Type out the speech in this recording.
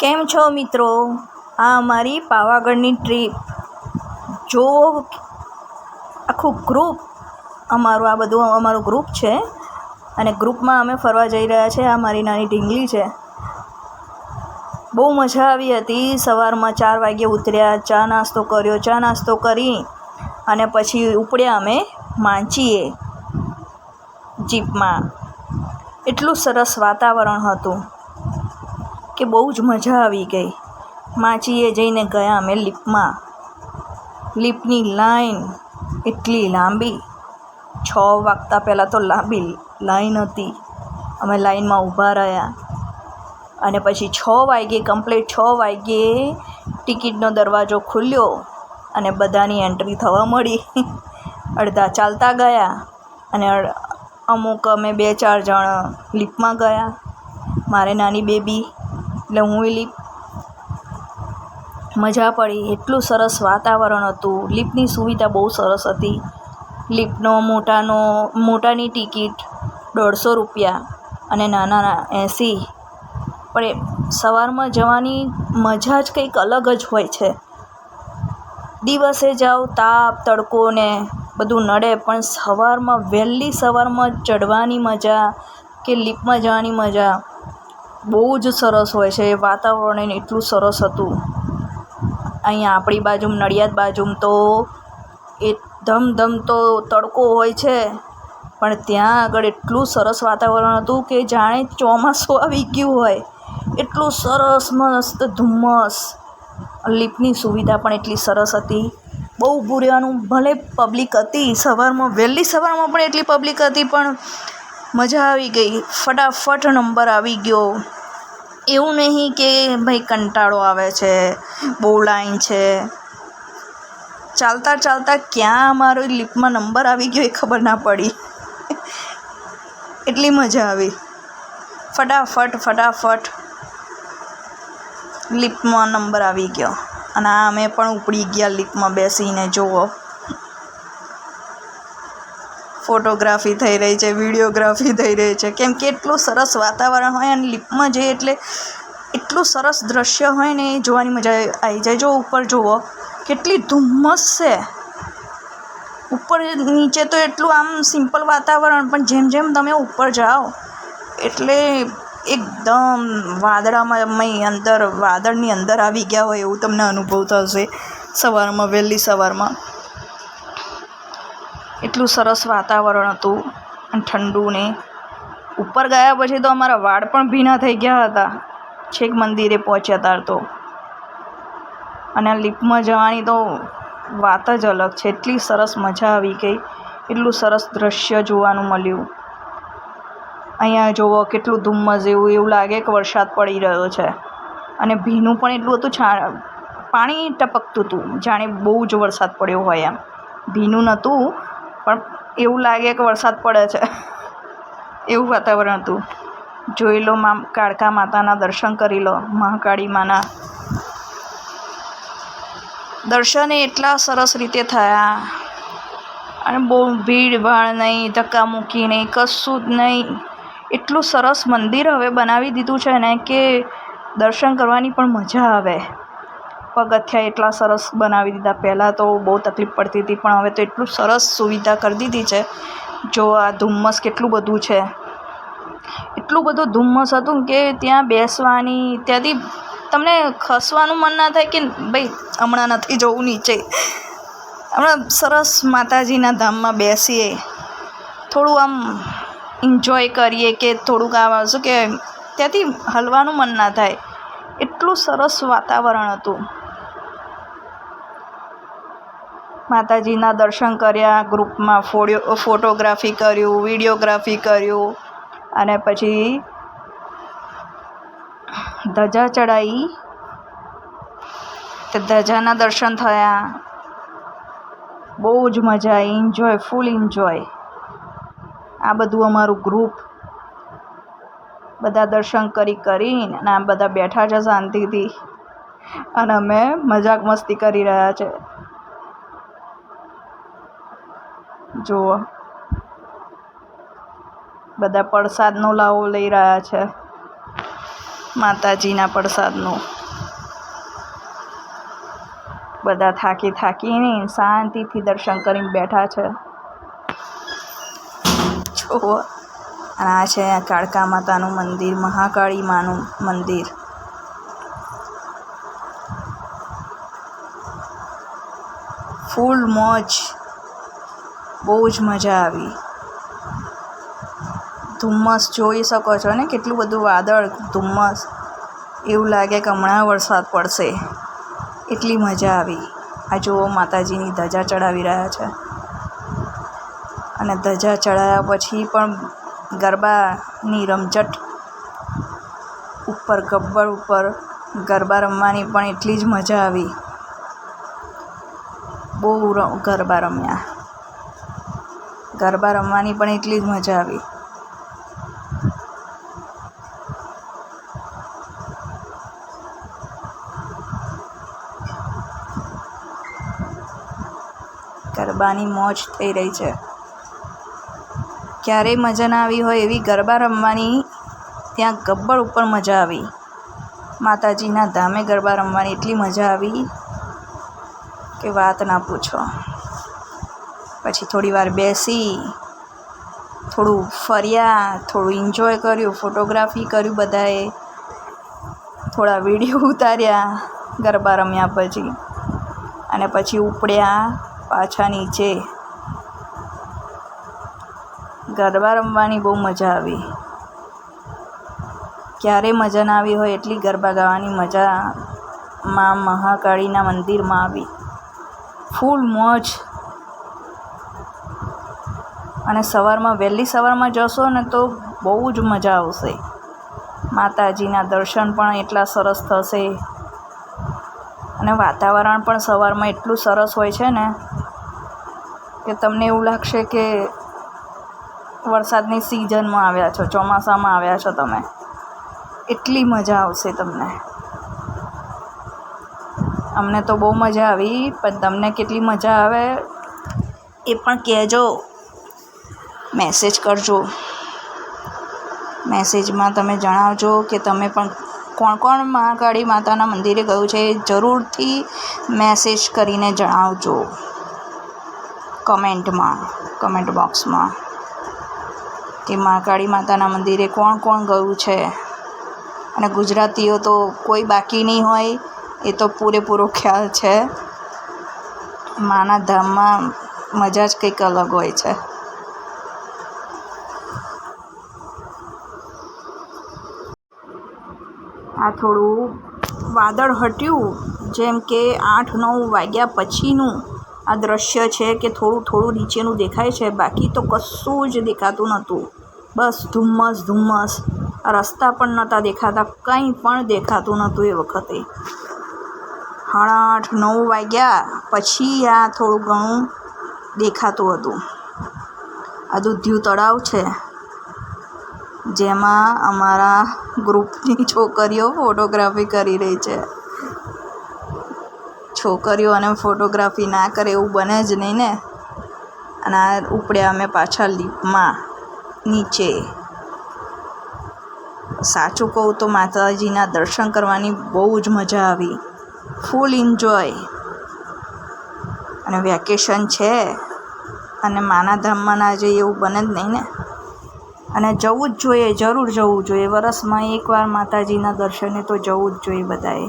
કેમ છો મિત્રો? આ અમારી પાવાગઢની ટ્રીપ જો આખું ગ્રુપ અમારું ગ્રુપ છે અને ગ્રુપમાં અમે ફરવા જઈ રહ્યા છે. આ મારી નાની ઢીંગલી છે. બહુ મજા આવી હતી. સવારમાં 4 વાગે ઉતર્યા, ચા નાસ્તો કરી અને પછી ઉપડ્યા અમે માંચીએ જીપમાં. એટલું સરસ વાતાવરણ હતું કે બહુ જ મજા આવી ગઈ. માંચીએ જઈને ગયા અમે લિફ્ટમાં. લિફ્ટની લાઈન એટલી લાંબી, 6 વાગતા પહેલાં તો લાંબી લાઈન હતી. અમે લાઈનમાં ઊભા રહ્યા અને પછી 6 વાગ્યે ટિકિટનો દરવાજો ખુલ્યો અને બધાની એન્ટ્રી થવા મળી. અડધા ચાલતા ગયા અને અમુક અમે 2-4 જણ લિફ્ટમાં ગયા. મારે નાની બેબી એટલે હું લિફ્ટ. મજા પડી. એટલું સરસ વાતાવરણ હતું. લિફ્ટની સુવિધા બહુ સરસ હતી. લિફ્ટનો મોટાની ટિકિટ 150 રૂપિયા અને નાના 80. પણ સવારમાં જવાની મજા જ કંઈક અલગ જ હોય છે. દિવસે જાઓ તાપ તડકો ને બધું નડે, પણ વહેલી સવારમાં ચડવાની મજા કે લિફ્ટમાં જવાની મજા બહુ જ સરસ હોય છે. વાતાવરણ એટલું સરસ હતું. અહીંયા આપણી બાજુ નડિયાદ બાજુમાં તો ધમધમતો તડકો હોય છે, પણ ત્યાં આગળ એટલું સરસ વાતાવરણ હતું કે જાણે ચોમાસું આવી ગયું હોય. એટલું સરસ મસ્ત ધુમ્મસ. લિફ્ટની સુવિધા પણ એટલી સરસ હતી. બહુ ઊભું રહેવાનું, ભલે પબ્લિક હતી વહેલી સવારમાં પણ એટલી પબ્લિક હતી, પણ મજા આવી ગઈ. ફટાફટ નંબર આવી ગયો. એવું નહીં કે ભાઈ કંટાળો આવે છે, બહુ લાઈન છે. ચાલતા ક્યાં અમારો લિફ્ટમાં નંબર આવી ગયો એ ખબર ના પડી. એટલી મજા આવી. ફટાફટ લિફ્ટમાં નંબર આવી ગયો અને અમે પણ ઉપડી ગયા લિફ્ટમાં બેસીને. જુઓ, ફોટોગ્રાફી થઈ રહી છે, વિડીયોગ્રાફી થઈ રહી છે, કેમ કે એટલું સરસ વાતાવરણ હોય અને લિફ્ટમાં જઈએ એટલે એટલું સરસ દૃશ્ય હોય ને, એ જોવાની મજા આવી જાય. જો ઉપર જુઓ કેટલી ધુમ્મસ છે. ઉપર નીચે તો એટલું આમ સિમ્પલ વાતાવરણ, પણ જેમ તમે ઉપર જાઓ એટલે એકદમ વાદળની અંદર આવી ગયા હોય એવું તમને અનુભવ થશે. વહેલી સવારમાં એટલું સરસ વાતાવરણ હતું અને ઠંડુ ને. ઉપર ગયા પછી તો અમારા વાળ પણ ભીના થઈ ગયા હતા છેક મંદિરે પહોંચ્યા તાર તો. અને લિફ્ટમાં જવાની તો વાત જ અલગ છે. એટલી સરસ મજા આવી ગઈ. એટલું સરસ દૃશ્ય જોવાનું મળ્યું. અહીંયા જુઓ કેટલું ધુમ્મસ એવું લાગે કે વરસાદ પડી રહ્યો છે. અને ભીનું પણ એટલું હતું, પાણી ટપકતું હતું, જાણે બહુ જ વરસાદ પડ્યો હોય એમ. ભીનું નહોતું પણ એવું લાગે કે વરસાદ પડે છે એવું વાતાવરણ હતું. જોઈ લો, કાળકા માતાના દર્શન કરી લો. મહાકાળી માના દર્શન એટલા સરસ રીતે થયા અને બહુ ભીડભાડ નહીં, ધક્કામુક્કી નહીં, કશું જ નહીં. એટલું સરસ મંદિર હવે બનાવી દીધું છે ને કે દર્શન કરવાની પણ મજા આવે. પગથિયાં એટલા સરસ બનાવી દીધા. પહેલાં તો બહુ તકલીફ પડતી હતી, પણ હવે તો એટલું સરસ સુવિધા કરી દીધી છે. જો આ ધુમ્મસ કેટલું બધું છે. એટલું બધું ધુમ્મસ હતું કે ત્યાં બેસવાની, ત્યાંથી તમને ખસવાનું મન ના થાય કે ભાઈ હમણાં નથી જવું નીચે. હમણાં સરસ માતાજીના ધામમાં બેસીએ, થોડું આમ એન્જોય કરીએ કે થોડુંક શું કહેવાય, ત્યાંથી હલવાનું મન ના થાય. એટલું સરસ વાતાવરણ હતું. માતાજીના દર્શન કર્યા, ગ્રુપમાં ફોટોગ્રાફી કર્યું, વિડીયોગ્રાફી કર્યું અને પછી ધજા ચડાવી. તે ધજાના દર્શન થયા. બહુ જ મજા આવી. Full enjoy. આ બધું અમારું ગ્રુપ બધા દર્શન કરીને અને આ બધા બેઠા છે શાંતિથી અને અમે મજાક મસ્તી કરી રહ્યા છે. જુઓ, બધા પ્રસાદનો લાવો લઈ રહ્યા છે. માતાજીના પ્રસાદનું. બધા થાકીને શાંતિથી દર્શન કરીને બેઠા છે. જુઓ, આ છે કાળકા માતાનું મંદિર, મહાકાળી માનું મંદિર. ફૂલ મોજ, બહુ જ મજા આવી. ધુમ્મસ જોઈ શકો છો ને, કેટલું બધું વાદળ, ધુમ્મસ. એવું લાગે કે હમણાં વરસાદ પડશે, એટલી મજા આવી. આ જુઓ, માતાજીની ધજા ચડાવી રહ્યા છે. અને ધજા ચડાવ્યા પછી પણ ગરબાની રમઝટ, ઉપર ગબ્બર ઉપર ગરબા રમવાની પણ એટલી જ મજા આવી. બહુ ગરબા રમ્યા. ગરબા રમવાની પણ એટલી જ મજા આવી. ગરબાની મોજ થઈ રહી છે. ક્યારેય મજા ના આવી હોય એવી ગરબા રમવાની ત્યાં ગબ્બર ઉપર મજા આવી. માતાજીના ધામે ગરબા રમવાની એટલી મજા આવી કે વાત ના પૂછો. પછી થોડી વાર બેસી, થોડું ફર્યા, થોડું એન્જોય કર્યું, ફોટોગ્રાફી કર્યું બધાએ, થોડા વિડીયો ઉતાર્યા ગરબા રમ્યા પછી. અને પછી ઉપડ્યા પાછા નીચે. ગરબા રમવાની બહુ મજા આવી. ક્યારેય મજા ના આવી હોય એટલી ગરબા ગાવાની મજા માં મહાકાળીના મંદિરમાં આવી. ફૂલ મોજ. અને સવારમાં, વહેલી સવારમાં જશો ને તો બહુ જ મજા આવશે. માતાજીના દર્શન પણ એટલા સરસ થશે. અને વાતાવરણ પણ સવારમાં એટલું સરસ હોય છે ને કે તમને એવું લાગશે કે વરસાદની સિઝનમાં આવ્યા છો, ચોમાસામાં આવ્યા છો તમે. એટલી મજા આવશે તમને. અમને તો બહુ મજા આવી, પણ તમને કેટલી મજા આવે એ પણ કહેજો. મેસેજ કરજો. મેસેજમાં તમે જણાવજો કે તમે પણ કોણ કોણ મહાકાળી માતાના મંદિરે ગયું છે. જરૂરથી મેસેજ કરીને જણાવજો કમેન્ટમાં, કમેન્ટ બોક્સમાં, કે મહાકાળી માતાના મંદિરે કોણ કોણ ગયું છે. અને ગુજરાતીઓ તો કોઈ બાકી નહીં હોય, એ તો પૂરેપૂરો ખ્યાલ છે. માના ધામમાં મજા જ કંઈક અલગ હોય છે. આ થોડું વાદળ હટ્યું, જેમ કે 8-9 વાગ્યા પછીનું આ દૃશ્ય છે કે થોડું થોડું નીચેનું દેખાય છે, બાકી તો કશું જ દેખાતું નહોતું. બસ ધુમ્મસ ધુમ્મસ. રસ્તા પણ નહોતા દેખાતા, કંઈ પણ દેખાતું નહોતું એ વખતે. 8-9 વાગ્યા પછી આ થોડું ઘણું દેખાતું હતું. આ દૂધિયું તળાવ છે, જેમાં અમારા ગ્રુપની છોકરીઓ ફોટોગ્રાફી કરી રહી છે. છોકરીઓ અને ફોટોગ્રાફી ના કરે એવું બને જ નહીં ને. અને આ ઉપડ્યા અમે પાછા લીફમાં નીચે. સાચું કહું તો માતાજીના દર્શન કરવાની બહુ જ મજા આવી. Full enjoy. અને વેકેશન છે અને માના ધામમાં ના જઈએ એવું બને જ નહીં ને. અને જવું જ જોઈએ, જરૂર જવું જોઈએ. વરસમાં એકવાર માતાજીના દર્શને તો જવું જ જોઈએ બધાએ.